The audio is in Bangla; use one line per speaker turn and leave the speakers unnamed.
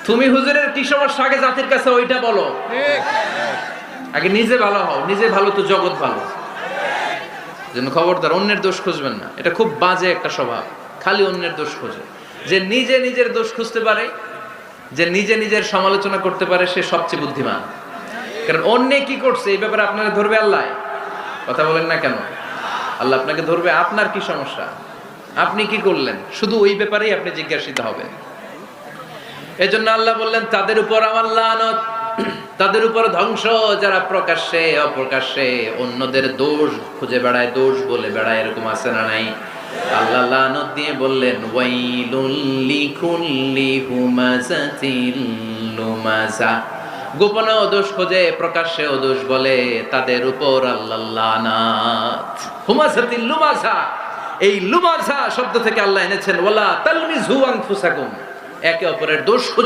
তুমি হুজুরের কি সমস্যা আগে জাতির কাছে ওইটা বলো। আগে নিজে ভালো হও, নিজে ভালো তো জগৎ ভালো। যেন খবরদার অন্যের দোষ খুঁজবেন না, এটা খুব বাজে একটা স্বভাব। খালি অন্যের দোষ খোঁজে। যে নিজে নিজের দোষ খুঁজতে পারে, যে নিজে নিজের সমালোচনা করতে পারে, সে সবচেয়ে বুদ্ধিমান। কারণ অন্য কি করছে এই ব্যাপারে আপনারা ধরবে আল্লাহ। কথা বলেন না কেন? আল্লাহ আপনাকে ধরবে আপনার কি সমস্যা, আপনি কি করলেন, শুধু ওই ব্যাপারেই আপনি জিজ্ঞাসিত হবেন। এজন্য আল্লাহ বললেন তাদের উপর আমার লানত, তাদের উপর ধ্বংস, যারা প্রকাশ্যে অপ্রকাশ্যে অন্যদের দোষ খুঁজে বেড়ায়, দোষ বলে বেড়ায়, এরকম আছে না নাই? আল্লাহ লানত দিয়ে বললেন ওয়াইলুল লিকুল্লি হুমাযাতিল লুমাযা। গোপনেও দোষ খোঁজে, প্রকাশ্যেও দোষ বলে, তাদের উপর আল্লাহ লানাত। হুমাযাতিল লুমাযা, এই লুমাযা শব্দ থেকে আল্লাহ এনেছেন ওয়ালা তালমিযু আনফুসাকুম, একে অপরের দোষ